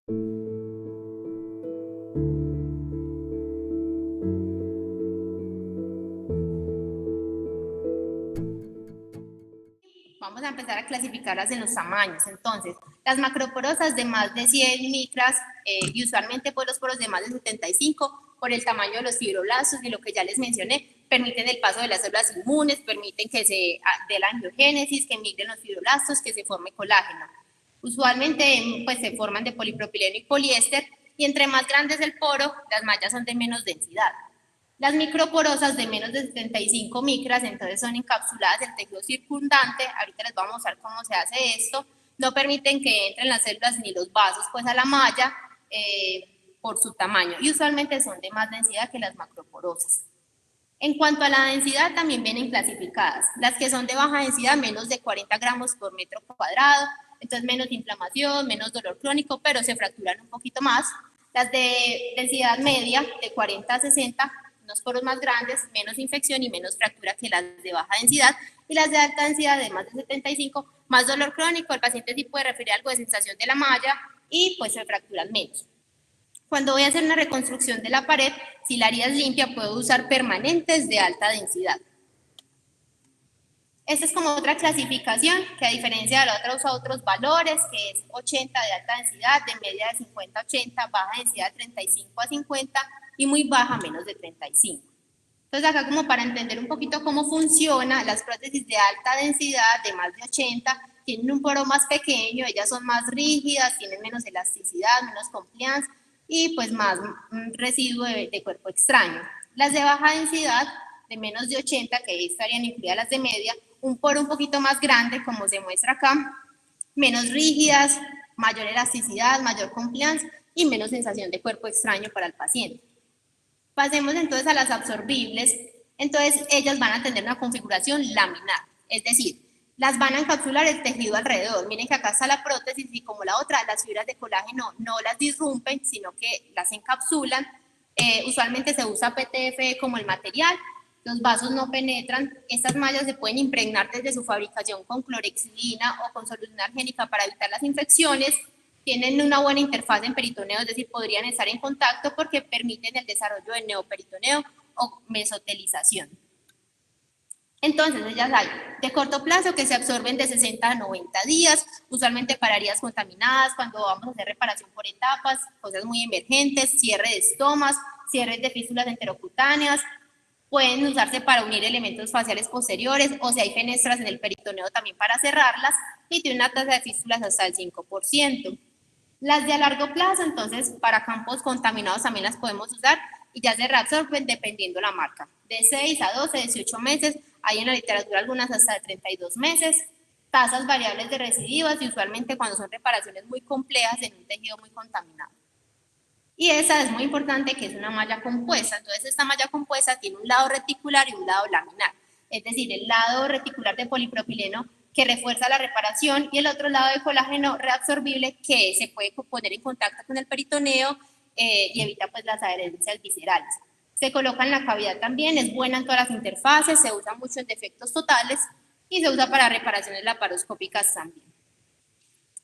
Vamos a empezar a clasificarlas en los tamaños. Entonces, las macroporosas de más de 100 micras y usualmente pues los poros de más de 75, por el tamaño de los fibroblastos y lo que ya les mencioné, permiten el paso de las células inmunes, permiten que se dé la angiogénesis, que migren los fibroblastos, que se forme colágeno. Usualmente pues se forman de polipropileno y poliéster, y entre más grande es el poro, las mallas son de menos densidad. Las microporosas de menos de 75 micras, entonces son encapsuladas del tejido circundante. Ahorita les vamos a mostrar cómo se hace esto. No permiten que entren las células ni los vasos pues a la malla por su tamaño, y usualmente son de más densidad que las macroporosas. En cuanto a la densidad, también vienen clasificadas. Las que son de baja densidad, menos de 40 gramos por metro cuadrado, entonces menos inflamación, menos dolor crónico, pero se fracturan un poquito más. Las de densidad media, de 40 a 60, unos poros más grandes, menos infección y menos fractura que las de baja densidad. Y las de alta densidad, de más de 75, más dolor crónico, el paciente sí puede referir algo de sensación de la malla y pues se fracturan menos. Cuando voy a hacer una reconstrucción de la pared, si la herida es limpia, puedo usar permanentes de alta densidad. Esta es como otra clasificación, que a diferencia de la otra usa otros valores, que es 80 de alta densidad, de media de 50 a 80, baja densidad de 35 a 50 y muy baja, menos de 35. Entonces acá, como para entender un poquito cómo funciona, las prótesis de alta densidad, de más de 80, tienen un poro más pequeño, ellas son más rígidas, tienen menos elasticidad, menos compliance y pues más residuo de cuerpo extraño. Las de baja densidad, de menos de 80, que ahí estarían incluidas las de media, un poro un poquito más grande, como se muestra acá, menos rígidas, mayor elasticidad, mayor compliance y menos sensación de cuerpo extraño para el paciente. Pasemos entonces a las absorbibles. Entonces ellas van a tener una configuración laminar, es decir, las van a encapsular el tejido alrededor. Miren que acá está la prótesis y como la otra, las fibras de colágeno no las disrumpen, sino que las encapsulan. Usualmente se usa PTFE como el material. Los vasos no penetran. Estas mallas se pueden impregnar desde su fabricación con clorexidina o con solución argénica para evitar las infecciones. Tienen una buena interfaz en peritoneo, es decir, podrían estar en contacto porque permiten el desarrollo de neoperitoneo o mesotelización. Entonces, ellas hay de corto plazo que se absorben de 60 a 90 días, usualmente para heridas contaminadas, cuando vamos a hacer reparación por etapas, cosas muy emergentes, cierre de estomas, cierres de fístulas enterocutáneas. Pueden usarse para unir elementos faciales posteriores, o si hay fenestras en el peritoneo también para cerrarlas, y tiene una tasa de fístulas hasta el 5%. Las de a largo plazo, entonces, para campos contaminados también las podemos usar y ya se reabsorben dependiendo la marca. De 6 a 12, 18 meses, hay en la literatura algunas hasta de 32 meses, tasas variables de recidivas y usualmente cuando son reparaciones muy complejas en un tejido muy contaminado. Y esa es muy importante, que es una malla compuesta. Entonces esta malla compuesta tiene un lado reticular y un lado laminar, es decir, el lado reticular de polipropileno que refuerza la reparación y el otro lado de colágeno reabsorbible que se puede poner en contacto con el peritoneo y evita pues las adherencias viscerales. Se coloca en la cavidad también, es buena en todas las interfaces, se usa mucho en defectos totales y se usa para reparaciones laparoscópicas también.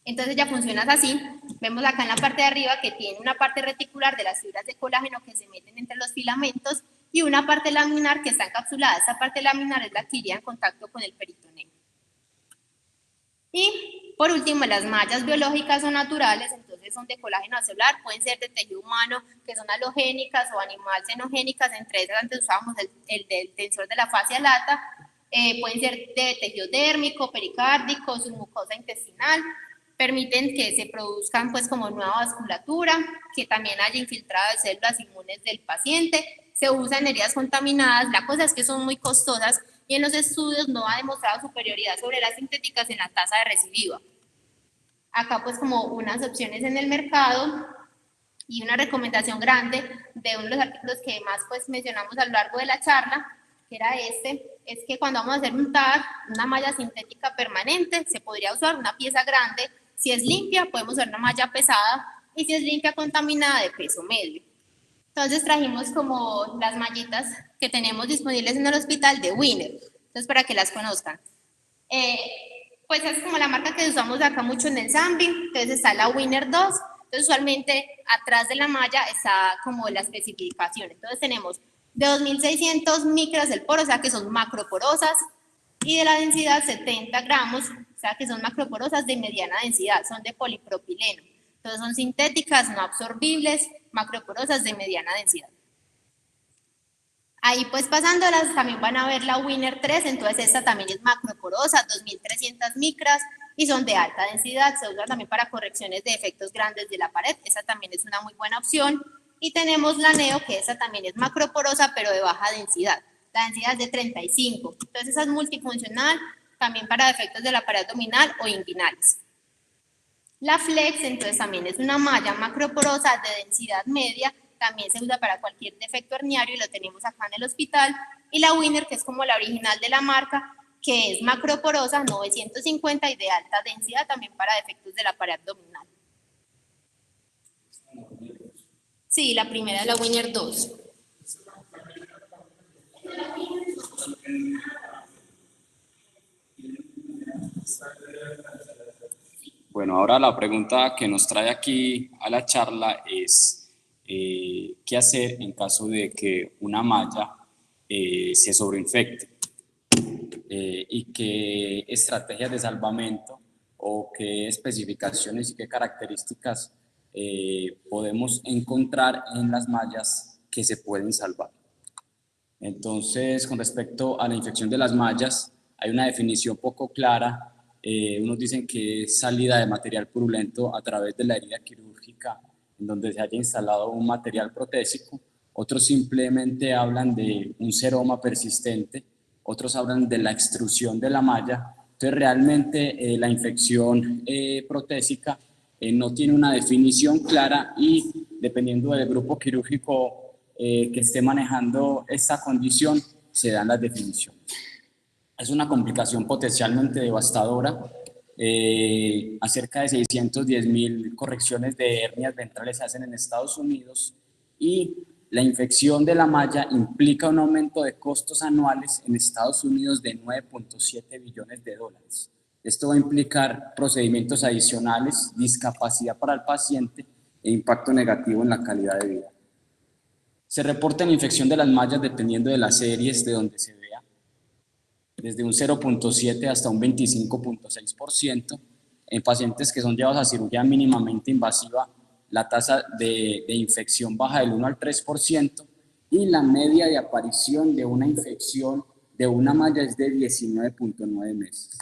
Entonces ya funciona así. Vemos acá en la parte de arriba que tiene una parte reticular de las fibras de colágeno que se meten entre los filamentos y una parte laminar que está encapsulada. Esta parte laminar es la que iría en contacto con el peritoneo. Y por último, las mallas biológicas o naturales, entonces son de colágeno acelular, pueden ser de tejido humano, que son halogénicas, o animal xenogénicas. Entre esas antes usábamos el del tensor de la fascia lata. Pueden ser de tejido dérmico, pericárdico, submucosa intestinal. Permiten que se produzcan pues como nueva vasculatura, que también haya infiltrado de células inmunes del paciente. Se usan en heridas contaminadas. La cosa es que son muy costosas y en los estudios no ha demostrado superioridad sobre las sintéticas en la tasa de recidiva. Acá pues como unas opciones en el mercado y una recomendación grande de uno de los artículos que más pues mencionamos a lo largo de la charla, que era este, es que cuando vamos a hacer un TAC, una malla sintética permanente, se podría usar una pieza grande. Si es limpia, podemos usar una malla pesada, y si es limpia contaminada, de peso medio. Entonces trajimos como las mallitas que tenemos disponibles en el hospital de Winner, entonces para que las conozcan. Pues es como la marca que usamos acá mucho en el Zambi. Entonces está la Winner 2, Entonces, usualmente atrás de la malla está como la especificación. Entonces, tenemos de 2.600 micras del poro, o sea que son macroporosas, y de la densidad 70 gramos, o sea que son macroporosas de mediana densidad, son de polipropileno. Entonces, son sintéticas, no absorbibles, macroporosas de mediana densidad. Ahí pues pasándolas también van a ver la Winner 3, entonces esta también es macroporosa, 2.300 micras y son de alta densidad, se usa también para correcciones de efectos grandes de la pared, esa también es una muy buena opción. Y tenemos la Neo, que esa también es macroporosa pero de baja densidad, la densidad es de 35, entonces esa es multifuncional también para efectos de la pared abdominal o inguinales. La Flex entonces también es una malla macroporosa de densidad media, también se usa para cualquier defecto herniario y lo tenemos acá en el hospital. Y la Winner, que es como la original de la marca, que es macroporosa, 950 y de alta densidad también para defectos de la pared abdominal. Sí, la primera es la Winner 2. Bueno, ahora la pregunta que nos trae aquí a la charla es ¿qué hacer en caso de que una malla se sobreinfecte? Y qué estrategias de salvamento o qué especificaciones y qué características podemos encontrar en las mallas que se pueden salvar. Entonces, con respecto a la infección de las mallas, hay una definición poco clara. Unos dicen que es salida de material purulento a través de la herida quirúrgica en donde se haya instalado un material protésico. Otros simplemente hablan de un seroma persistente. Otros hablan de la extrusión de la malla. Entonces, realmente la infección protésica no tiene una definición clara y dependiendo del grupo quirúrgico que esté manejando esta condición, se dan las definiciones. Es una complicación potencialmente devastadora. Cerca de 610.000 correcciones de hernias ventrales se hacen en Estados Unidos y la infección de la malla implica un aumento de costos anuales en Estados Unidos de 9.7 billones de dólares. Esto va a implicar procedimientos adicionales, discapacidad para el paciente e impacto negativo en la calidad de vida. Se reporta la infección de las mallas dependiendo de las series de donde se vea, desde un 0.7 hasta un 25.6%. En pacientes que son llevados a cirugía mínimamente invasiva, la tasa de infección baja del 1 al 3% y la media de aparición de una infección de una malla es de 19.9 meses.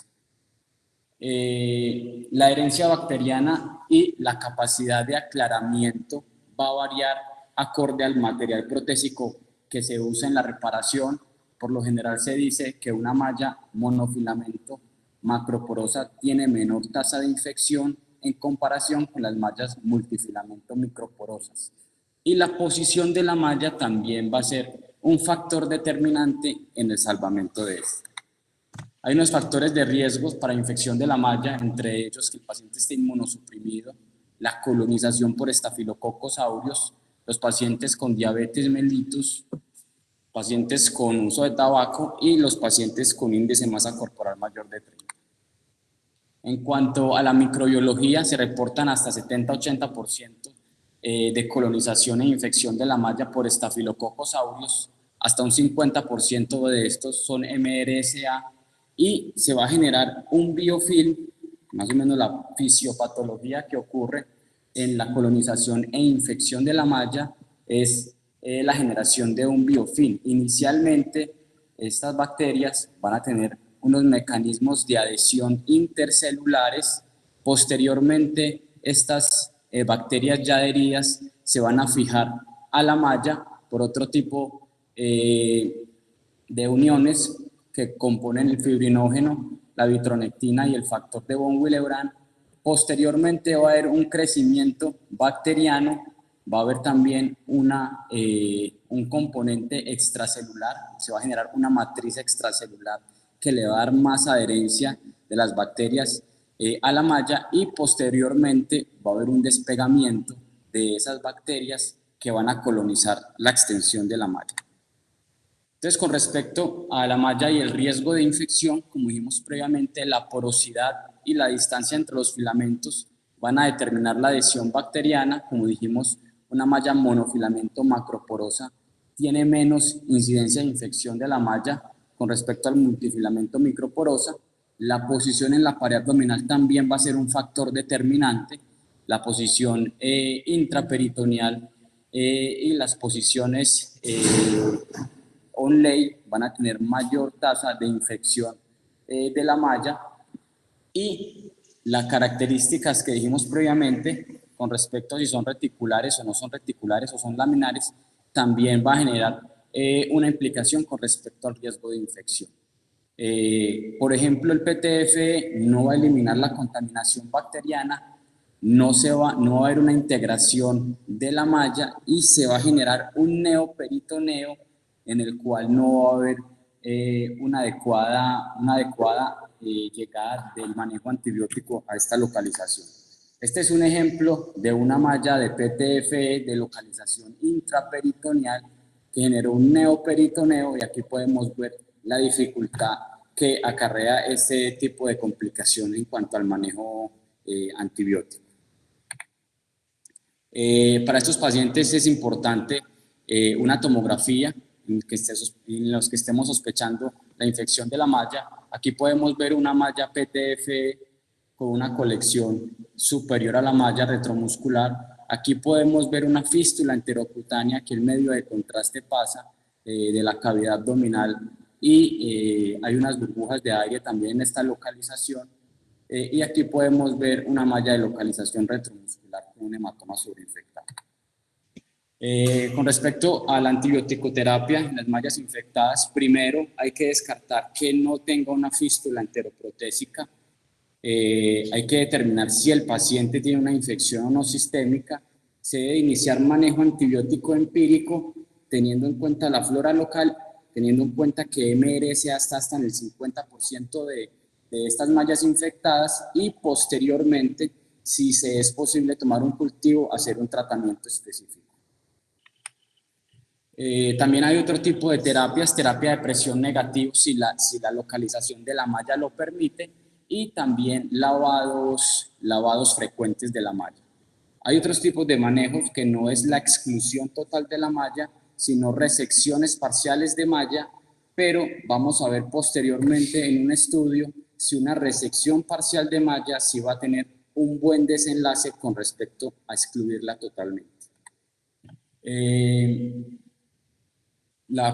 La herencia bacteriana y la capacidad de aclaramiento va a variar acorde al material protésico que se usa en la reparación. Por lo general se dice que una malla monofilamento macroporosa tiene menor tasa de infección en comparación con las mallas multifilamento microporosas. Y la posición de la malla también va a ser un factor determinante en el salvamento de esto. Hay unos factores de riesgos para infección de la malla, entre ellos que el paciente esté inmunosuprimido, la colonización por estafilococos aureus, los pacientes con diabetes mellitus, pacientes con uso de tabaco y los pacientes con índice de masa corporal mayor de 30. En cuanto a la microbiología, se reportan hasta 70-80% de colonización e infección de la malla por estafilococos aureus, hasta un 50% de estos son MRSA y se va a generar un biofilm, más o menos la fisiopatología que ocurre en la colonización e infección de la malla es la generación de un biofilm. Inicialmente, estas bacterias van a tener unos mecanismos de adhesión intercelulares. Posteriormente, estas bacterias ya adheridas se van a fijar a la malla por otro tipo de uniones que componen el fibrinógeno, la vitronectina y el factor de von Willebrand. Posteriormente va a haber un crecimiento bacteriano, va a haber también un componente extracelular, se va a generar una matriz extracelular que le va a dar más adherencia de las bacterias a la malla y posteriormente va a haber un despegamiento de esas bacterias que van a colonizar la extensión de la malla. Entonces, con respecto a la malla y el riesgo de infección, como dijimos previamente, la porosidad y la distancia entre los filamentos van a determinar la adhesión bacteriana. Como dijimos, una malla monofilamento macroporosa tiene menos incidencia de infección de la malla con respecto al multifilamento microporosa. La posición en la pared abdominal también va a ser un factor determinante. La posición intraperitoneal y las posiciones on-lay van a tener mayor tasa de infección de la malla, y las características que dijimos previamente con respecto a si son reticulares o no son reticulares o son laminares también va a generar una implicación con respecto al riesgo de infección. Por ejemplo, el PTFE no va a eliminar la contaminación bacteriana, no va a haber una integración de la malla y se va a generar un neoperitoneo en el cual no va a haber una adecuada llegada del manejo antibiótico a esta localización. Este es un ejemplo de una malla de PTFE de localización intraperitoneal que generó un neoperitoneo, y aquí podemos ver la dificultad que acarrea este tipo de complicación en cuanto al manejo antibiótico. Para estos pacientes es importante una tomografía en los que estemos sospechando la infección de la malla. Aquí podemos ver una malla PTFE con una colección superior a la malla retromuscular. Aquí podemos ver una fístula enterocutánea que el medio de contraste pasa de la cavidad abdominal, y hay unas burbujas de aire también en esta localización. Y aquí podemos ver una malla de localización retromuscular con un hematoma sobreinfectado. Con respecto a la antibioticoterapia en las mallas infectadas, primero hay que descartar que no tenga una fístula enteroprotésica. Hay que determinar si el paciente tiene una infección o no sistémica. Se debe iniciar manejo antibiótico empírico teniendo en cuenta la flora local, teniendo en cuenta que MRSA está hasta en el 50% de estas mallas infectadas, y posteriormente, si se es posible tomar un cultivo, hacer un tratamiento específico. También hay otro tipo de terapias, terapia de presión negativo si la localización de la malla lo permite, y también lavados frecuentes de la malla. Hay otros tipos de manejos que no es la exclusión total de la malla, sino resecciones parciales de malla, pero vamos a ver posteriormente en un estudio si una resección parcial de malla sí va a tener un buen desenlace con respecto a excluirla totalmente.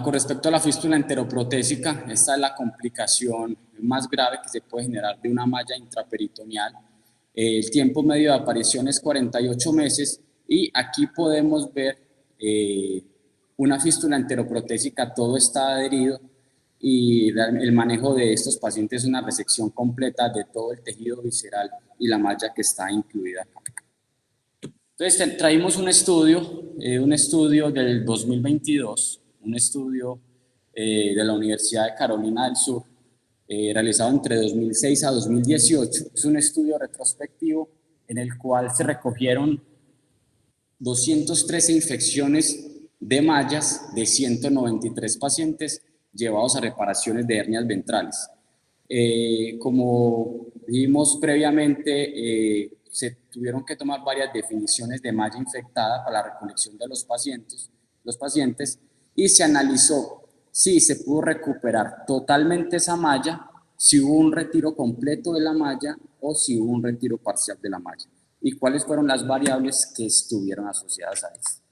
Con respecto a la fístula enteroprotésica, esta es la complicación más grave que se puede generar de una malla intraperitoneal. El tiempo medio de aparición es 48 meses, y aquí podemos ver una fístula enteroprotésica, todo está adherido, y el manejo de estos pacientes es una resección completa de todo el tejido visceral y la malla que está incluida acá. Entonces traímos un estudio del 2022, un estudio de la Universidad de Carolina del Sur, realizado entre 2006 a 2018. Es un estudio retrospectivo en el cual se recogieron 213 infecciones de mallas de 193 pacientes llevados a reparaciones de hernias ventrales. Como vimos previamente, se tuvieron que tomar varias definiciones de malla infectada para la recolección de los pacientes, y se analizó si se pudo recuperar totalmente esa malla, si hubo un retiro completo de la malla o si hubo un retiro parcial de la malla, y cuáles fueron las variables que estuvieron asociadas a esto.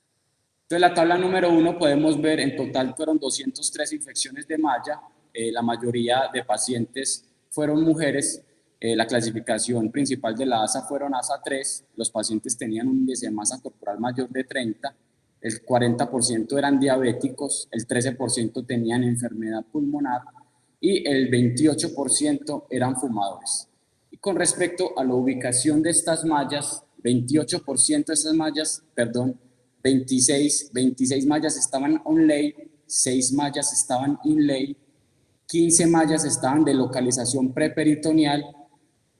Entonces, la tabla número 1 podemos ver, en total fueron 203 infecciones de malla, la mayoría de pacientes fueron mujeres. La clasificación principal de la ASA fueron ASA 3, los pacientes tenían un índice de masa corporal mayor de 30, el 40% eran diabéticos, el 13% tenían enfermedad pulmonar y el 28% eran fumadores. Y con respecto a la ubicación de estas mallas, 28% de esas mallas, 26 mallas estaban on-lay, 6 mallas estaban in-lay, 15 mallas estaban de localización preperitoneal,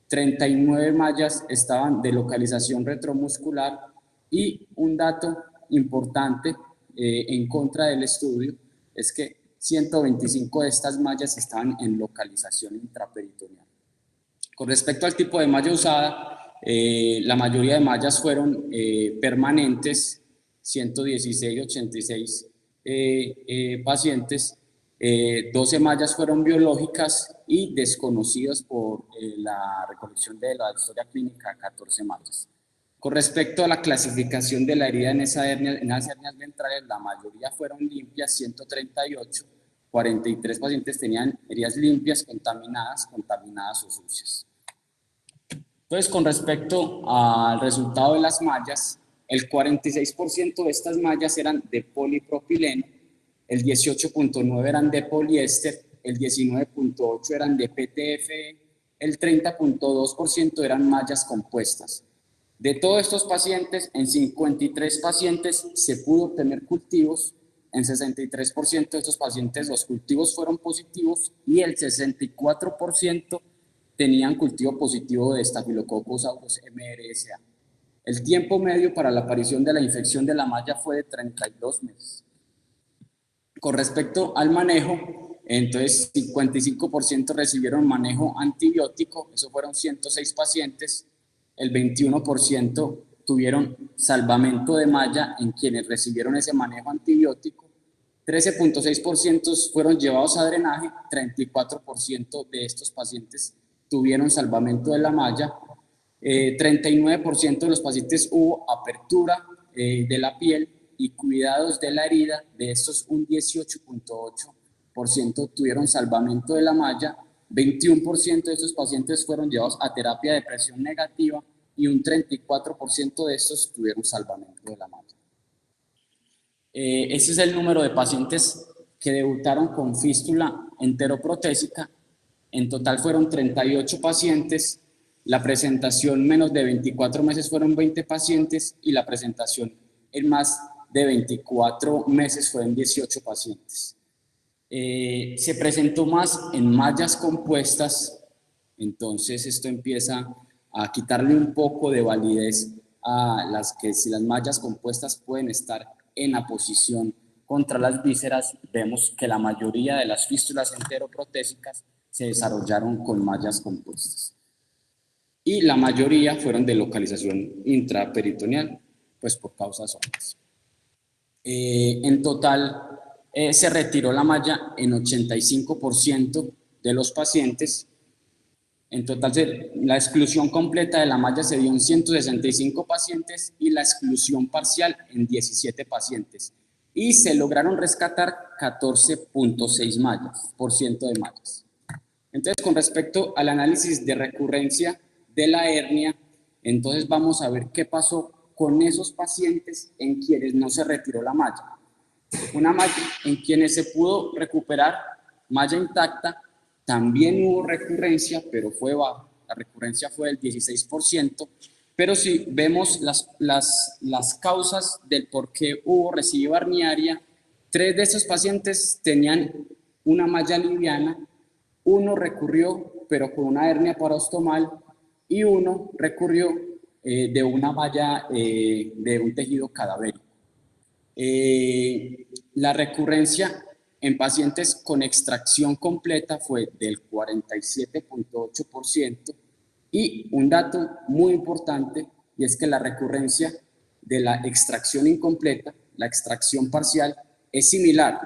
39 mallas estaban de localización retromuscular, y un dato importante en contra del estudio es que 125 de estas mallas estaban en localización intraperitoneal. Con respecto al tipo de malla usada, La mayoría de mallas fueron permanentes, 116, 86 pacientes, 12 mallas fueron biológicas y desconocidas por la recolección de la historia clínica, 14 mallas. Con respecto a la clasificación de la herida en esas hernias ventrales, la mayoría fueron limpias, 138, 43 pacientes tenían heridas limpias, contaminadas o sucias. Entonces, con respecto al resultado de las mallas, el 46% de estas mallas eran de polipropileno, el 18.9% eran de poliéster, el 19.8% eran de PTFE, el 30.2% eran mallas compuestas. De todos estos pacientes, en 53 pacientes se pudo obtener cultivos, en 63% de estos pacientes los cultivos fueron positivos y el 64% tenían cultivo positivo de Staphylococcus aureus MRSA. El tiempo medio para la aparición de la infección de la malla fue de 32 meses. Con respecto al manejo, entonces 55% recibieron manejo antibiótico, eso fueron 106 pacientes, el 21% tuvieron salvamento de malla en quienes recibieron ese manejo antibiótico, 13.6% fueron llevados a drenaje, 34% de estos pacientes tuvieron salvamento de la malla, 39% de los pacientes hubo apertura de la piel y cuidados de la herida, de estos un 18.8% tuvieron salvamento de la malla, 21% de estos pacientes fueron llevados a terapia de presión negativa y un 34% de estos tuvieron salvamento de la malla. Este es el número de pacientes que debutaron con fístula enteroprotésica. En total fueron 38 pacientes, la presentación menos de 24 meses fueron 20 pacientes y la presentación en más de 24 meses fueron 18 pacientes. Se presentó más en mallas compuestas, entonces esto empieza a quitarle un poco de validez a las que si las mallas compuestas pueden estar en aposición contra las vísceras, vemos que la mayoría de las fístulas enteroprotésicas se desarrollaron con mallas compuestas. Y la mayoría fueron de localización intraperitoneal, pues por causas obvias. En total, se retiró la malla en 85% de los pacientes. En total, la exclusión completa de la malla se dio en 165 pacientes y la exclusión parcial en 17 pacientes. Y se lograron rescatar 14.6 mallas, por ciento de mallas. Entonces, con respecto al análisis de recurrencia de la hernia, entonces vamos a ver qué pasó con esos pacientes en quienes no se retiró la malla. Una malla en quienes se pudo recuperar malla intacta, también hubo recurrencia, pero fue baja. La recurrencia fue del 16%, pero si vemos las causas del por qué hubo recidiva herniaria, 3 de esos pacientes tenían una malla liviana, 1 recurrió, pero con una hernia parostomal, y 1 recurrió de una malla de un tejido cadavérico. La recurrencia en pacientes con extracción completa fue del 47.8% y un dato muy importante, y es que la recurrencia de la extracción incompleta, la extracción parcial, es similar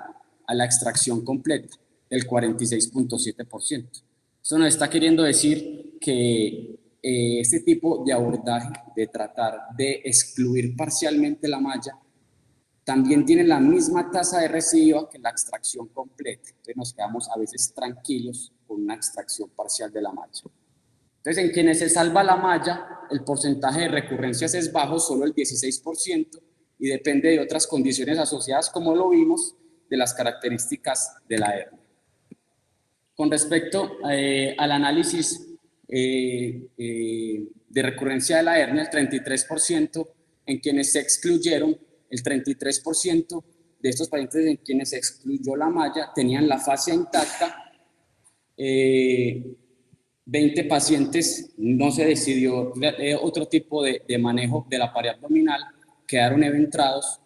a la extracción completa, del 46.7%. Eso nos está queriendo decir que este tipo de abordaje, de tratar de excluir parcialmente la malla, también tiene la misma tasa de recidiva que la extracción completa. Entonces nos quedamos a veces tranquilos con una extracción parcial de la malla. Entonces, en quienes se salva la malla, el porcentaje de recurrencias es bajo, solo el 16%, y depende de otras condiciones asociadas, como lo vimos, de las características de la hernia. Con respecto al análisis de recurrencia de la hernia, el 33% en quienes se excluyeron, el 33% de estos pacientes en quienes se excluyó la malla tenían la fascia intacta, 20 pacientes no se decidió otro tipo de manejo de la pared abdominal, quedaron eventrados,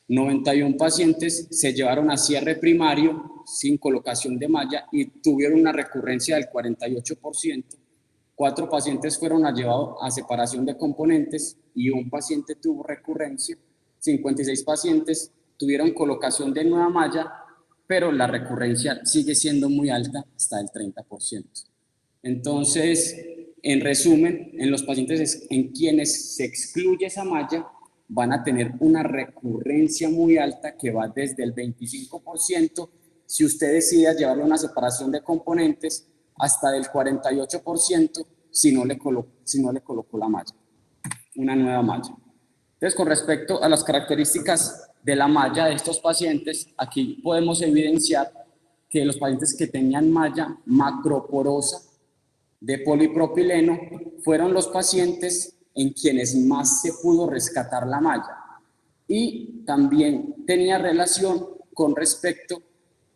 91 pacientes se llevaron a cierre primario sin colocación de malla y tuvieron una recurrencia del 48%, 4 pacientes fueron llevados a separación de componentes y un paciente tuvo recurrencia. 56 pacientes tuvieron colocación de nueva malla, pero la recurrencia sigue siendo muy alta, hasta el 30%. Entonces, en resumen, en los pacientes en quienes se excluye esa malla, van a tener una recurrencia muy alta que va desde el 25%, si usted decide llevarlo a una separación de componentes, hasta del 48% si no le colocó la malla, una nueva malla. Entonces, con respecto a las características de la malla de estos pacientes, aquí podemos evidenciar que los pacientes que tenían malla macroporosa de polipropileno fueron los pacientes en quienes más se pudo rescatar la malla, y también tenía relación con respecto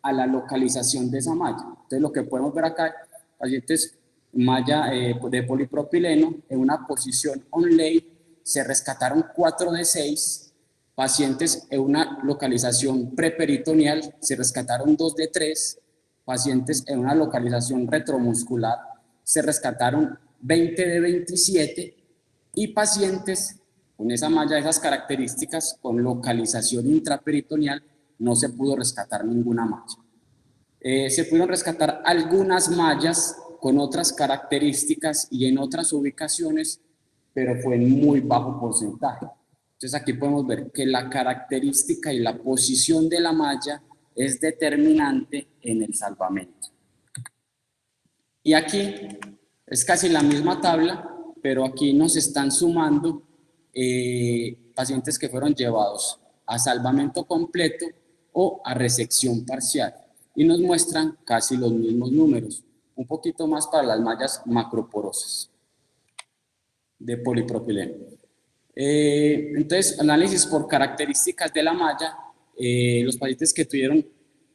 a la localización de esa malla. Entonces, lo que podemos ver acá, pacientes malla de polipropileno en una posición on-lay, se rescataron 4 de 6, pacientes en una localización preperitoneal se rescataron 2 de 3, pacientes en una localización retromuscular se rescataron 20 de 27, y pacientes con esa malla, esas características, con localización intraperitoneal, no se pudo rescatar ninguna malla. Se pudieron rescatar algunas mallas con otras características y en otras ubicaciones, pero fue en muy bajo porcentaje. Entonces aquí podemos ver que la característica y la posición de la malla es determinante en el salvamento. Y aquí es casi la misma tabla, pero aquí nos están sumando pacientes que fueron llevados a salvamento completo o a resección parcial, y nos muestran casi los mismos números, un poquito más para las mallas macroporosas de polipropileno. Entonces, análisis por características de la malla, los pacientes que tuvieron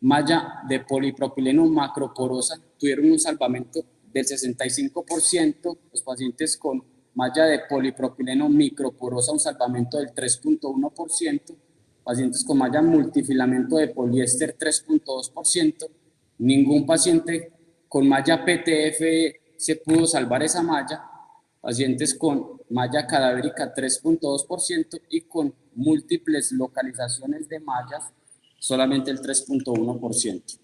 malla de polipropileno macroporosa tuvieron un salvamento del 65%, los pacientes con malla de polipropileno microporosa un salvamento del 3.1%, pacientes con malla multifilamento de poliéster 3.2%, ningún paciente con malla PTF se pudo salvar esa malla, pacientes con malla cadavérica 3.2% y con múltiples localizaciones de mallas solamente el 3.1%.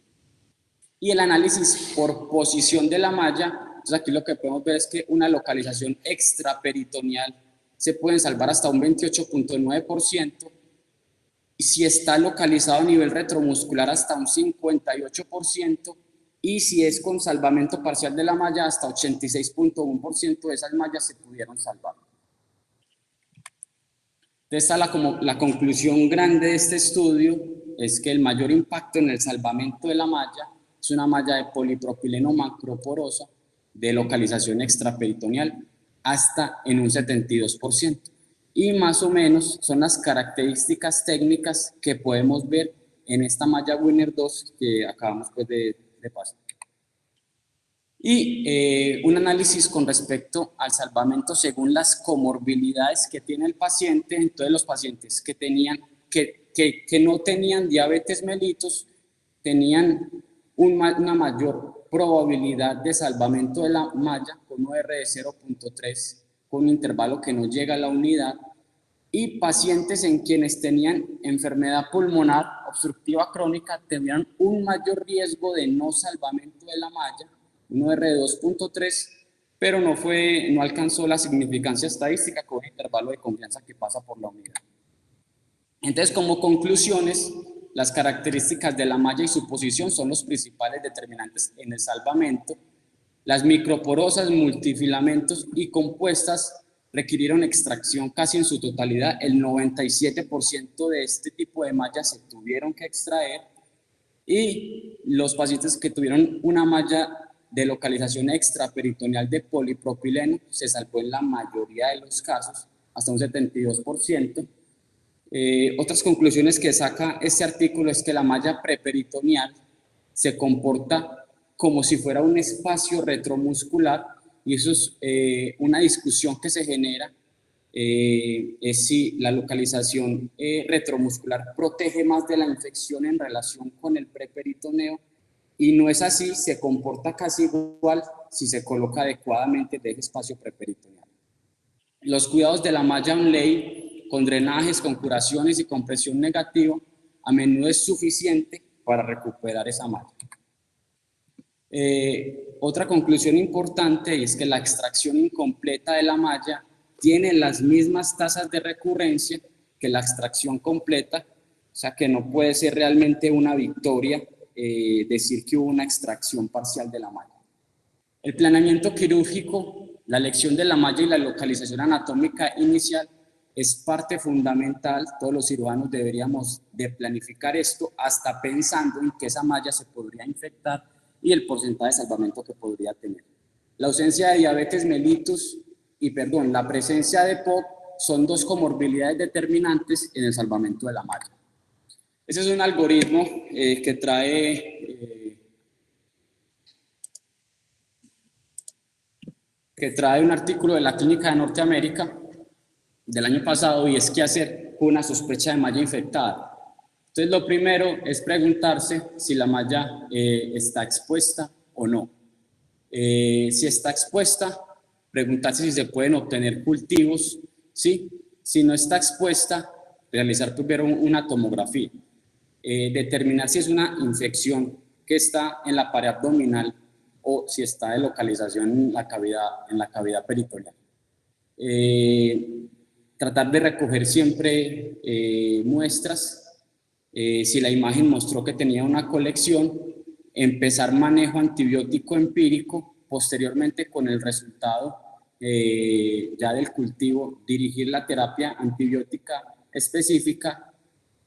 Y el análisis por posición de la malla, entonces aquí lo que podemos ver es que una localización extraperitoneal se pueden salvar hasta un 28.9%, y si está localizado a nivel retromuscular hasta un 58%, y si es con salvamento parcial de la malla hasta 86.1% de esas mallas se pudieron salvar. Esta es la conclusión grande de este estudio, es que el mayor impacto en el salvamento de la malla es una malla de polipropileno macroporosa de localización extraperitoneal hasta en un 72%. Y más o menos son las características técnicas que podemos ver en esta malla Winner 2 que acabamos pues de pasar. Y un análisis con respecto al salvamento según las comorbilidades que tiene el paciente. Entonces, los pacientes que no tenían diabetes mellitus tenían una mayor probabilidad de salvamento de la malla con un R de 0.3 con un intervalo que no llega a la unidad, y pacientes en quienes tenían enfermedad pulmonar obstructiva crónica tenían un mayor riesgo de no salvamento de la malla, un R de 2.3, pero no alcanzó la significancia estadística con un intervalo de confianza que pasa por la unidad. Entonces, como conclusiones, las características de la malla y su posición son los principales determinantes en el salvamento. Las microporosas, multifilamentos y compuestas requirieron extracción casi en su totalidad. El 97% de este tipo de mallas se tuvieron que extraer, y los pacientes que tuvieron una malla de localización extraperitoneal de polipropileno se salvó en la mayoría de los casos, hasta un 72%. Otras conclusiones que saca este artículo es que la malla preperitoneal se comporta como si fuera un espacio retromuscular, y eso es una discusión que se genera, es si la localización retromuscular protege más de la infección en relación con el preperitoneo, y no es así, se comporta casi igual si se coloca adecuadamente de ese espacio preperitoneal. Los cuidados de la malla Onley con drenajes, con curaciones y con presión negativa a menudo es suficiente para recuperar esa malla. Otra conclusión importante es que la extracción incompleta de la malla tiene las mismas tasas de recurrencia que la extracción completa, o sea que no puede ser realmente una victoria decir que hubo una extracción parcial de la malla. El planeamiento quirúrgico, la elección de la malla y la localización anatómica inicial es parte fundamental. Todos los cirujanos deberíamos de planificar esto hasta pensando en que esa malla se podría infectar y el porcentaje de salvamento que podría tener. La ausencia de diabetes mellitus la presencia de POC son dos comorbilidades determinantes en el salvamento de la malla. Ese es un algoritmo que trae un artículo de la Clínica de Norteamérica del año pasado, y es qué hacer con una sospecha de malla infectada. Entonces, lo primero es preguntarse si la malla está expuesta o no. Si está expuesta, preguntarse si se pueden obtener cultivos, ¿sí? Si no está expuesta, realizar primero una tomografía. Determinar si es una infección que está en la pared abdominal o si está de localización en la cavidad peritoneal. Tratar de recoger siempre muestras. Si la imagen mostró que tenía una colección, empezar manejo antibiótico empírico, posteriormente con el resultado ya del cultivo, dirigir la terapia antibiótica específica,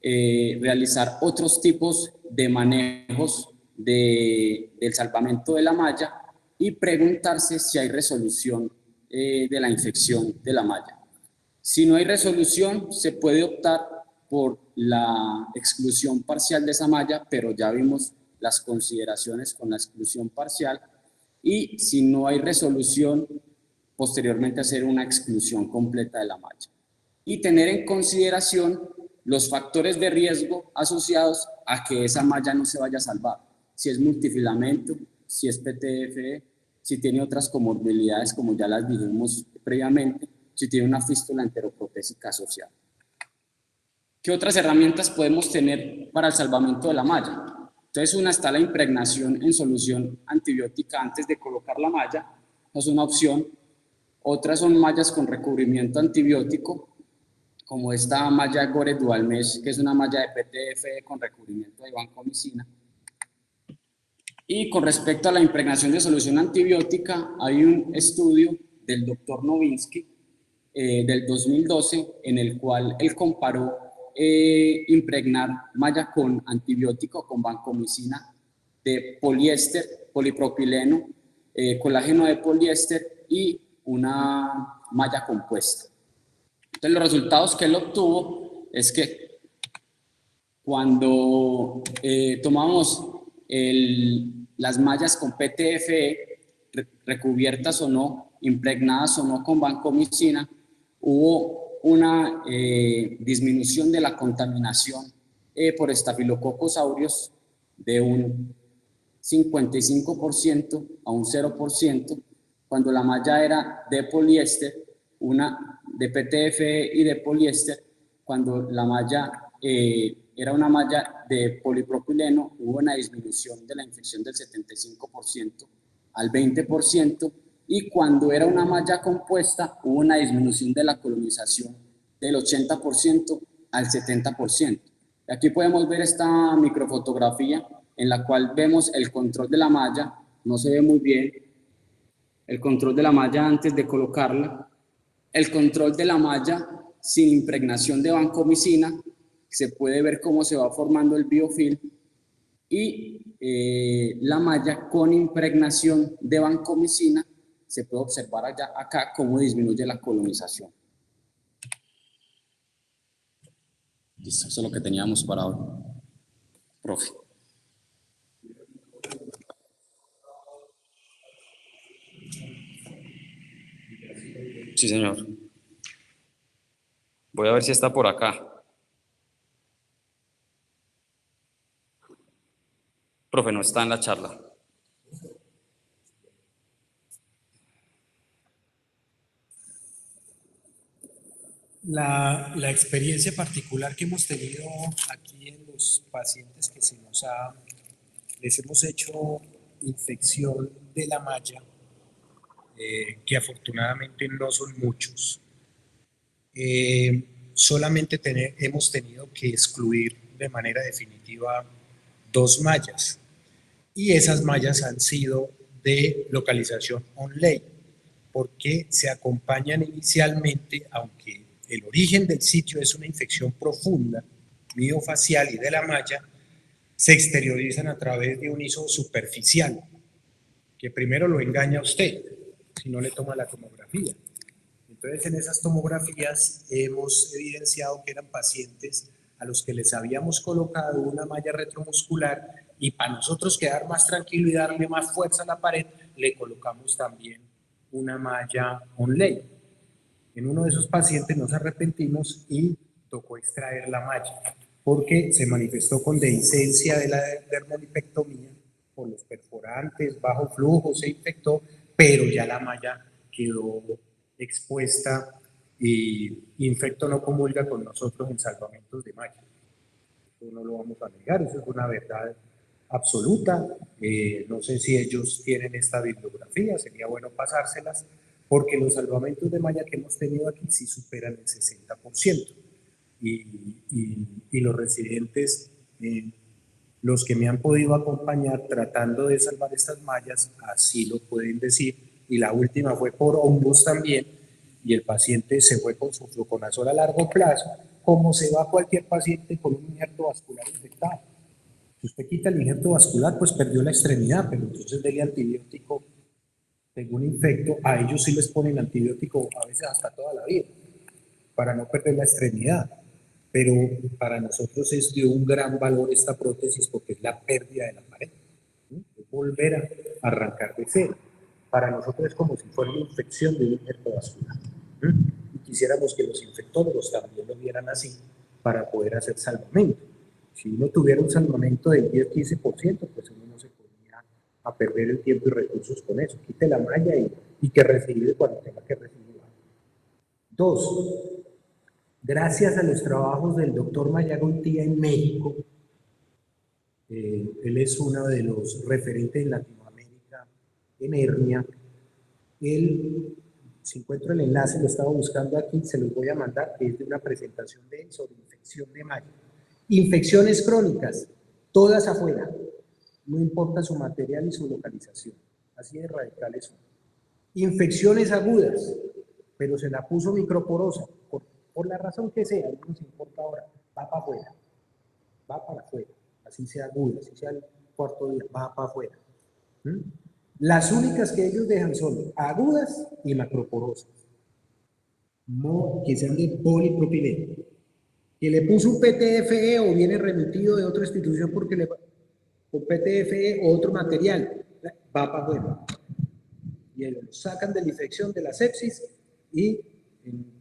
realizar otros tipos de manejos del salvamento de la malla y preguntarse si hay resolución de la infección de la malla. Si no hay resolución, se puede optar por la exclusión parcial de esa malla, pero ya vimos las consideraciones con la exclusión parcial, y si no hay resolución, posteriormente hacer una exclusión completa de la malla. Y tener en consideración los factores de riesgo asociados a que esa malla no se vaya a salvar. Si es multifilamento, si es PTFE, si tiene otras comorbilidades como ya las dijimos previamente, si tiene una fístula enteroprotésica asociada. ¿Qué otras herramientas podemos tener para el salvamento de la malla? Entonces, una está la impregnación en solución antibiótica antes de colocar la malla, es una opción. Otras son mallas con recubrimiento antibiótico, como esta malla Gore Dual Mesh, que es una malla de PTFE con recubrimiento de vancomicina. Y con respecto a la impregnación de solución antibiótica, hay un estudio del doctor Novinsky del 2012, en el cual él comparó impregnar malla con antibiótico, con vancomicina de poliéster, polipropileno, colágeno de poliéster y una malla compuesta. Entonces, los resultados que él obtuvo es que cuando tomamos las mallas con PTFE, recubiertas o no, impregnadas o no con vancomicina, hubo una disminución de la contaminación por estafilococos aureus de un 55% a un 0%, cuando la malla era de poliéster, una de PTFE y de poliéster. Cuando la malla era una malla de polipropileno, hubo una disminución de la infección del 75% al 20%, y cuando era una malla compuesta, hubo una disminución de la colonización del 80% al 70%. Aquí podemos ver esta microfotografía en la cual vemos el control de la malla, no se ve muy bien, el control de la malla antes de colocarla, el control de la malla sin impregnación de vancomicina, se puede ver cómo se va formando el biofilm, y la malla con impregnación de vancomicina, se puede observar acá cómo disminuye la colonización. Listo, eso es lo que teníamos para hoy, profe. Sí, señor. Voy a ver si está por acá. Profe, no está en la charla. La experiencia particular que hemos tenido aquí en los pacientes que les hemos hecho infección de la malla, que afortunadamente no son muchos, solamente hemos tenido que excluir de manera definitiva 2 mallas, y esas mallas han sido de localización on-lay, porque se acompañan inicialmente, aunque el origen del sitio es una infección profunda, miofacial y de la malla, se exteriorizan a través de un ISO superficial, que primero lo engaña a usted, si no le toma la tomografía. Entonces, en esas tomografías hemos evidenciado que eran pacientes a los que les habíamos colocado una malla retromuscular, y para nosotros quedar más tranquilo y darle más fuerza a la pared, le colocamos también una malla on-lay. En uno de esos pacientes nos arrepentimos y tocó extraer la malla, porque se manifestó con dehiscencia de la dermolipectomía por los perforantes, bajo flujo, se infectó, pero ya la malla quedó expuesta, y infecto no comulga con nosotros en salvamentos de malla. Eso no lo vamos a negar, eso es una verdad absoluta. No sé si ellos tienen esta bibliografía, sería bueno pasárselas, porque los salvamentos de malla que hemos tenido aquí sí superan el 60%. Y los residentes, los que me han podido acompañar tratando de salvar estas mallas, así lo pueden decir. Y la última fue por hongos también, y el paciente se fue con su fluconazol a largo plazo, como se va cualquier paciente con un injerto vascular infectado. Si usted quita el injerto vascular, pues perdió la extremidad, pero entonces dele antibiótico según infecto. A ellos sí les ponen antibiótico a veces hasta toda la vida, para no perder la extremidad. Pero para nosotros es de un gran valor esta prótesis, porque es la pérdida de la pared, ¿sí? Es volver a arrancar de cero. Para nosotros es como si fuera una infección de un injerto vascular. Y quisiéramos que los infectólogos también lo vieran así, para poder hacer salvamento. Si uno tuviera un salvamento del 10-15%, pues uno no se ponía a perder el tiempo y recursos con eso. Quite la malla y que recibir cuando tenga que recibir. 2. Gracias a los trabajos del doctor Mayagoitía en México, él es uno de los referentes en Latinoamérica en hernia. Él, si encuentro el enlace, lo estaba buscando aquí, se los voy a mandar, que es de una presentación de él sobre infección de malla. Infecciones crónicas, todas afuera, no importa su material y su localización, así de radicales son. Infecciones agudas, pero se la puso microporosa, por la razón que sea, no nos importa ahora, va para afuera, va para afuera, así sea aguda, así sea el cuarto día, va para afuera. Las únicas que ellos dejan son agudas y macroporosas, que sean de polipropileno. Que le puso un PTFE o viene remitido de otra institución porque le con PTFE o otro material, va para afuera. Y ellos lo sacan de la infección, de la sepsis, y en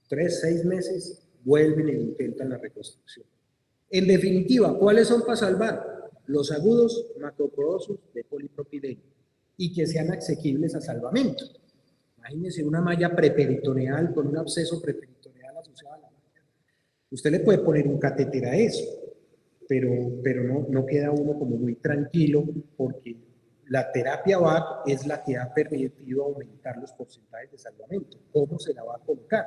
3-6 meses vuelven e intentan la reconstrucción. En definitiva, ¿cuáles son para salvar? Los agudos macroporosos de polipropileno, y que sean asequibles a salvamento. Imagínense una malla preperitoneal con un absceso preperitoneal asociado a la malla. Usted le puede poner un catéter a eso, pero no queda uno como muy tranquilo, porque la terapia VAC es la que ha permitido aumentar los porcentajes de salvamento. ¿Cómo se la va a colocar?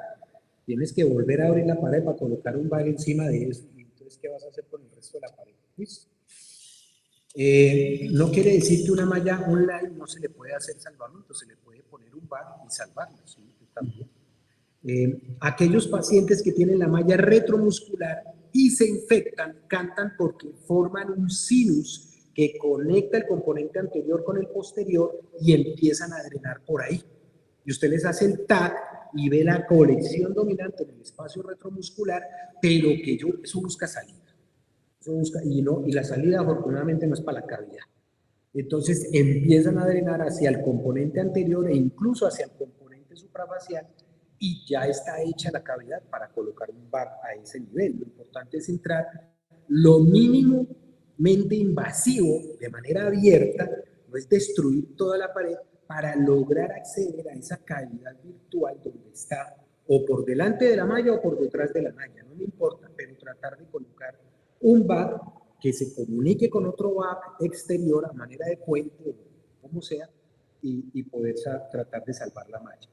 Tienes que volver a abrir la pared para colocar un VAC encima de eso, y entonces, ¿qué vas a hacer con el resto de la pared? ¿Listo? No quiere decir que una malla online no se le puede hacer salvamento, se le puede poner un VAC y salvarlo, ¿sí? También. Aquellos pacientes que tienen la malla retromuscular y se infectan, cantan porque forman un sinus que conecta el componente anterior con el posterior y empiezan a drenar por ahí. Y usted les hace el TAC y ve la colección dominante en el espacio retromuscular, pero que eso busca salida. Eso busca, y la salida afortunadamente no es para la cavidad. Entonces empiezan a drenar hacia el componente anterior e incluso hacia el componente suprafacial, y ya está hecha la cavidad para colocar un VAC a ese nivel. Lo importante es entrar lo mínimo totalmente invasivo, de manera abierta, no es destruir toda la pared para lograr acceder a esa cavidad virtual donde está, o por delante de la malla o por detrás de la malla, no me importa, pero tratar de colocar un back que se comunique con otro back exterior a manera de puente o como sea, y poder tratar de salvar la malla.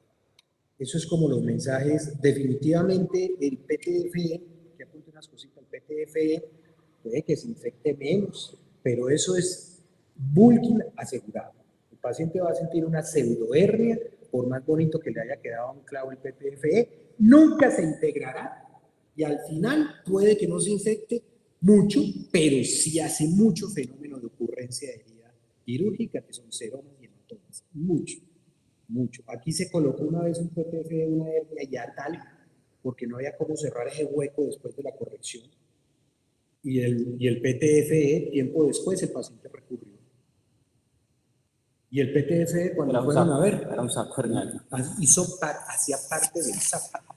Eso es como los mensajes. Definitivamente el PTFE, que apunte unas cositas, el PTFE puede que se infecte menos, pero eso es bulking asegurado. El paciente va a sentir una pseudohernia, por más bonito que le haya quedado un clavo el PTFE, nunca se integrará y al final puede que no se infecte mucho, pero sí hace mucho fenómeno de ocurrencia de herida quirúrgica, que son seromas y hematomas, mucho. Mucho. Aquí se colocó una vez un PTFE de una hernia ya tal, porque no había cómo cerrar ese hueco después de la corrección. Y el PTFE, tiempo después, el paciente recurrió. Y el PTFE, cuando fueron a ver, era un saco herniano. hacía parte del saco.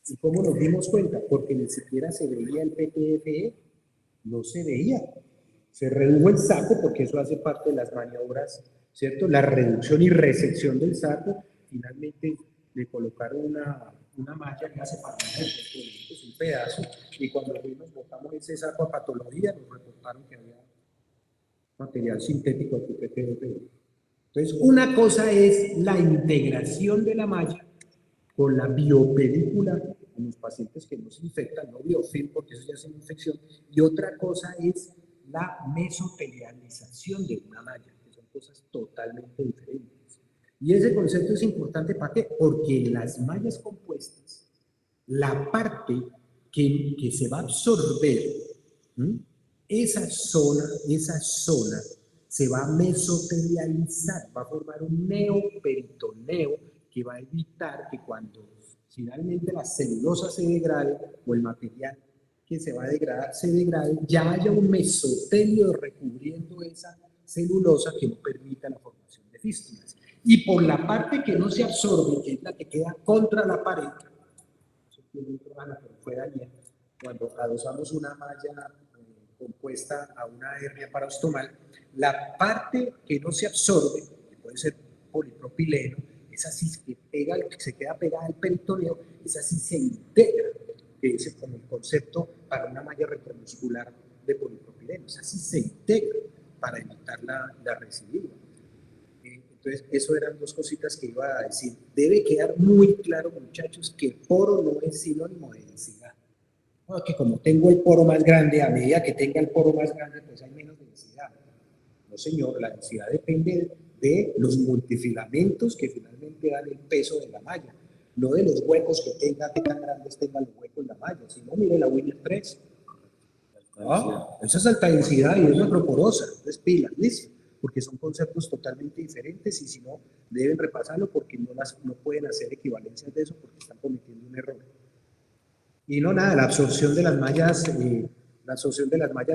¿Y cómo nos dimos cuenta? Porque ni siquiera se veía el PTFE, no se veía. Se redujo el saco porque eso hace parte de las maniobras, ¿cierto? La reducción y resección del saco. Finalmente le colocaron una malla que hace parte del componente, un pedazo, y cuando fuimos, botamos ese saco a patología, nos reportaron que había material sintético aquí PTFE. Entonces, una cosa es la integración de la malla con la biopelícula en los pacientes que no se infectan, no biofilm porque eso ya es una infección, y otra cosa es la mesotelialización de una malla, que son cosas totalmente diferentes. Y ese concepto es importante, ¿para qué? Porque en las mallas compuestas, la parte que se va a absorber, esa zona se va a mesotelializar, va a formar un neoperitoneo que va a evitar que cuando finalmente la celulosa se degrade o el material que se va a degradar se degrade, ya haya un mesotelio recubriendo esa celulosa que no permita la formación de fístulas. Y por la parte que no se absorbe, que es la que queda contra la pared, cuando adosamos una malla compuesta a una hernia paraostomal, la parte que no se absorbe, que puede ser polipropileno, esa sí se queda pegada al peritoneo, esa sí se integra, que es como el concepto para una malla retromuscular de polipropileno, esa sí se integra para evitar la recidiva. Entonces, eso eran dos cositas que iba a decir. Debe quedar muy claro, muchachos, que poro no es sinónimo de densidad. No, que como tengo el poro más grande, a medida que tenga el poro más grande, pues hay menos densidad. No, señor, la densidad depende de los multifilamentos que finalmente dan el peso de la malla, no de los huecos que tenga, que tan grandes tengan los huecos en la malla. Si no, mire la Winner 3. Esa es alta densidad y es macroporosa, es pila, listo, porque son conceptos totalmente diferentes y si no, deben repasarlo porque no pueden hacer equivalencias de eso porque están cometiendo un error. Y no nada, la absorción de las mallas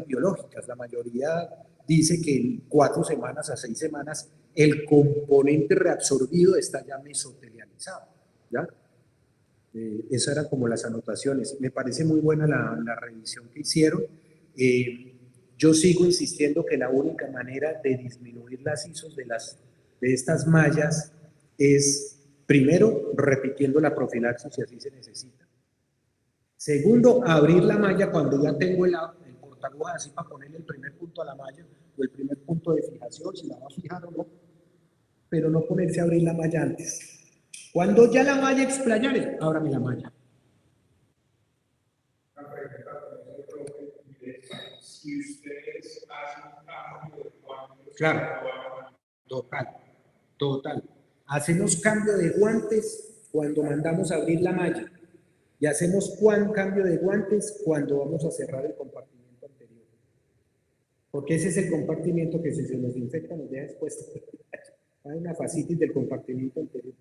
biológicas, la mayoría dice que en 4 semanas a 6 semanas el componente reabsorbido está ya mesotelializado, ¿ya? Esas eran como las anotaciones. Me parece muy buena la revisión que hicieron. Yo sigo insistiendo que la única manera de disminuir las ISOs de estas mallas es, primero, repitiendo la profilaxis si así se necesita. Segundo, abrir la malla cuando ya tengo el portaguas así para ponerle el primer punto a la malla o el primer punto de fijación, si la va a fijar o no, pero no ponerse a abrir la malla antes. Cuando ya la malla explayare, ábrame la malla. Si ustedes hacen un cambio de guantes, claro, total. Hacemos cambio de guantes cuando mandamos a abrir la malla y hacemos cambio de guantes cuando vamos a cerrar el compartimiento anterior. Porque ese es el compartimiento que si se nos infecta nos deja expuesto. Hay una fascitis del compartimiento anterior.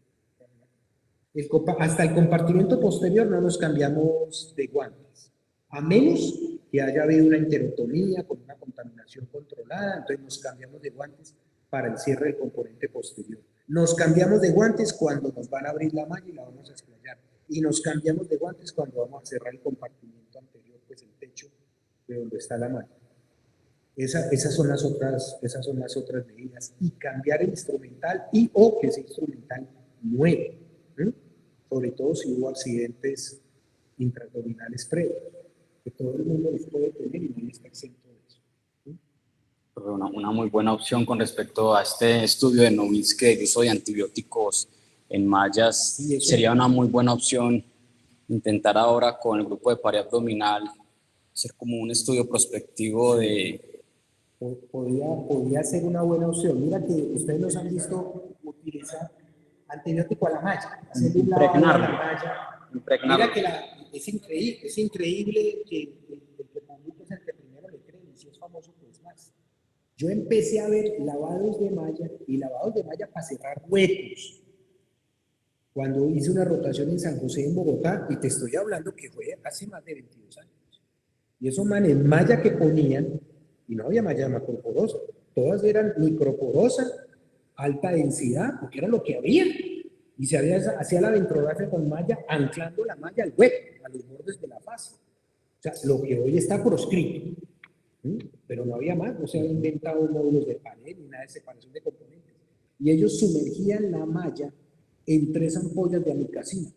Hasta el compartimiento posterior no nos cambiamos de guantes, a menos que haya habido una enterotomía con una contaminación controlada, entonces nos cambiamos de guantes para el cierre del componente posterior. Nos cambiamos de guantes cuando nos van a abrir la malla y la vamos a explayar. Y nos cambiamos de guantes cuando vamos a cerrar el compartimiento anterior, pues el techo de donde está la malla. esas son las otras medidas. Y cambiar el instrumental y o que ese instrumental nuevo, ¿sí? Sobre todo si hubo accidentes intraabdominales previos, que todo el mundo los puede tener y nadie está exento de eso. ¿Sí? Una muy buena opción con respecto a este estudio de Nowitzki de uso de antibióticos en mallas. Sería una muy buena opción intentar ahora con el grupo de pared abdominal hacer como un estudio prospectivo de... Podría ser una buena opción. Mira que ustedes nos han visto utilizar antibiótico a la malla, hacer un lavado a la malla. Mira que es increíble que el que publica es el que primero le creen, y si es famoso, pues más. Yo empecé a ver lavados de malla y lavados de malla para cerrar huecos. Cuando hice una rotación en San José, en Bogotá, y te estoy hablando que fue hace más de 22 años. Y esos manes, malla que ponían, y no había malla macroporosa, todas eran microporosa, alta densidad, porque era lo que había. Y se hacía la ventrografia con malla, anclando la malla al hueco, a los bordes de la fase. O sea, lo que hoy está proscrito. Pero no había más, no se habían inventado módulos de pared ni nada de separación de componentes. Y ellos sumergían la malla en 3 ampollas de amikacina.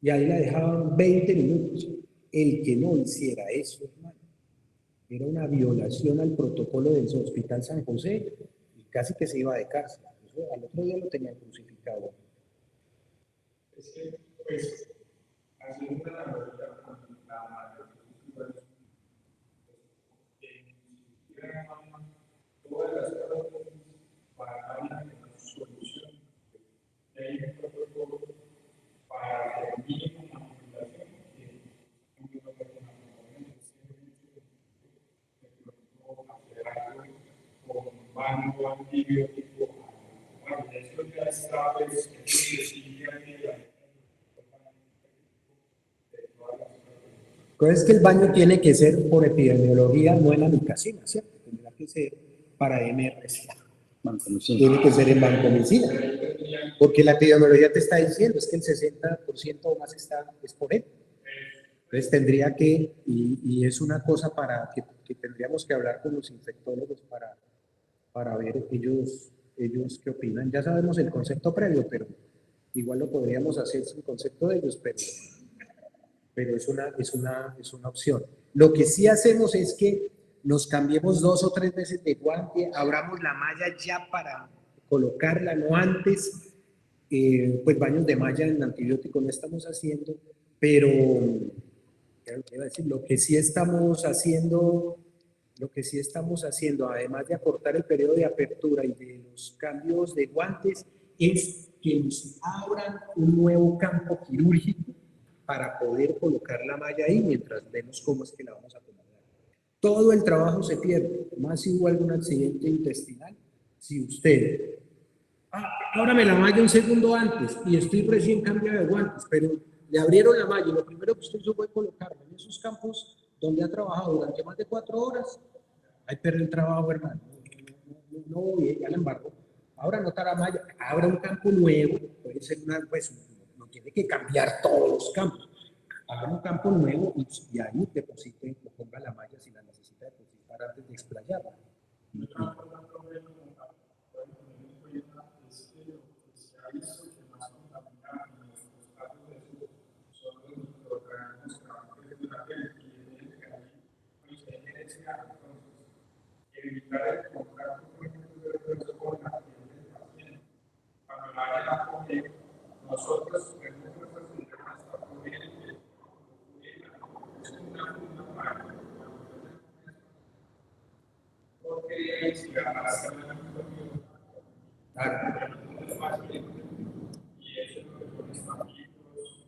Y ahí la dejaban 20 minutos. El que no hiciera eso, hermano, era una violación al protocolo del Hospital San José y casi que se iba de cárcel. Eso, al otro día lo tenían crucificado. Es que, pues, haciendo una analogía con la madre, todas las cosas para dar una solución. Y hay un protocolo para el mínimo de manipulación con banco antibiótico. Eso ya está, pues, Entonces, que el baño tiene que ser por epidemiología, no en amikacina, ¿cierto? Tendrá que ser para MRSA. Tiene que ser en vancomicina. Porque la epidemiología te está diciendo, es que el 60% o más es por él. Entonces tendría que, y es una cosa para que tendríamos que hablar con los infectólogos para ver ellos qué opinan. Ya sabemos el concepto previo, pero igual lo podríamos hacer sin concepto de ellos, pero es una opción. Lo que sí hacemos es que nos cambiemos 2 o 3 veces de guante, abramos la malla ya para colocarla, no antes. Pues baños de malla en antibiótico no estamos haciendo, pero lo que sí estamos haciendo, además de acortar el periodo de apertura y de los cambios de guantes, es que nos abran un nuevo campo quirúrgico para poder colocar la malla ahí mientras vemos cómo es que la vamos a acomodar. Todo el trabajo se pierde, más si hubo algún accidente intestinal. Si usted, ábrame la malla un segundo antes y estoy recién cambiado de guantes, pero le abrieron la malla y lo primero que usted hizo fue colocarla en esos campos donde ha trabajado durante más de 4 horas, ahí pierde el trabajo, hermano. No, ya le embargo. Ahora no está la malla, abra un campo nuevo, puede ser pues no tiene que cambiar todos los campos. Haga un campo nuevo y ahí deposite, lo ponga la malla si la necesita depositar antes de explayarla. Evitar el contacto con la piel del paciente. Cuando la vayan a poner, nosotros tenemos nuestras sistemas para poner es una para porque si la masa no es fácil y eso es lo que con estamentos.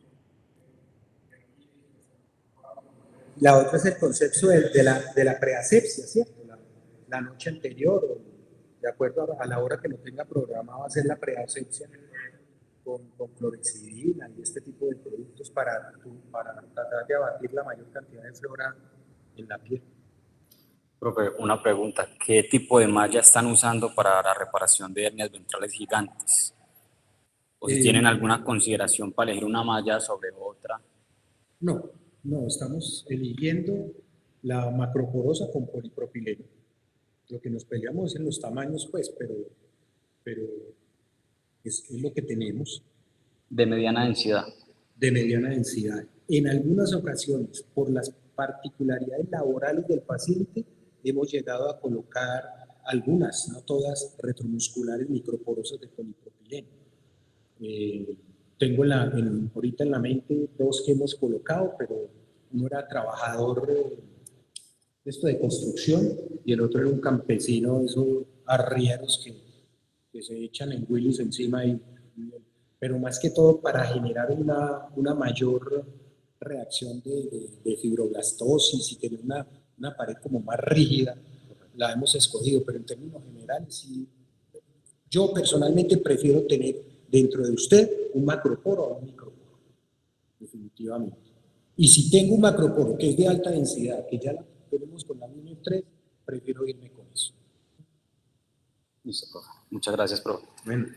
La otra es el concepto de la preasepsia, ¿cierto? La noche anterior, de acuerdo a la hora que lo tenga programado, hacer la preasepsia con clorexidina y este tipo de productos para tratar de abatir la mayor cantidad de flora en la piel. Profe, una pregunta. ¿Qué tipo de malla están usando para la reparación de hernias ventrales gigantes? ¿O si tienen alguna consideración para elegir una malla sobre otra? No, estamos eligiendo la macroporosa con polipropileno. Lo que nos peleamos es en los tamaños, pues, pero es lo que tenemos. De mediana densidad. De mediana densidad. En algunas ocasiones, por las particularidades laborales del paciente, hemos llegado a colocar algunas, no todas, retromusculares microporosas de polipropileno. Tengo ahorita en la mente 2 que hemos colocado, pero uno era trabajador de construcción y el otro era un campesino, esos arrieros que se echan en Willis encima, pero más que todo para generar una mayor reacción de fibroblastosis y tener una pared como más rígida, la hemos escogido, pero en términos generales sí. Yo personalmente prefiero tener dentro de usted un macroporo o un microporo, definitivamente. Y si tengo un macroporo que es de alta densidad, que ya la tenemos con la línea 3, prefiero irme con eso. Listo, profe. Muchas gracias, profe. Bueno.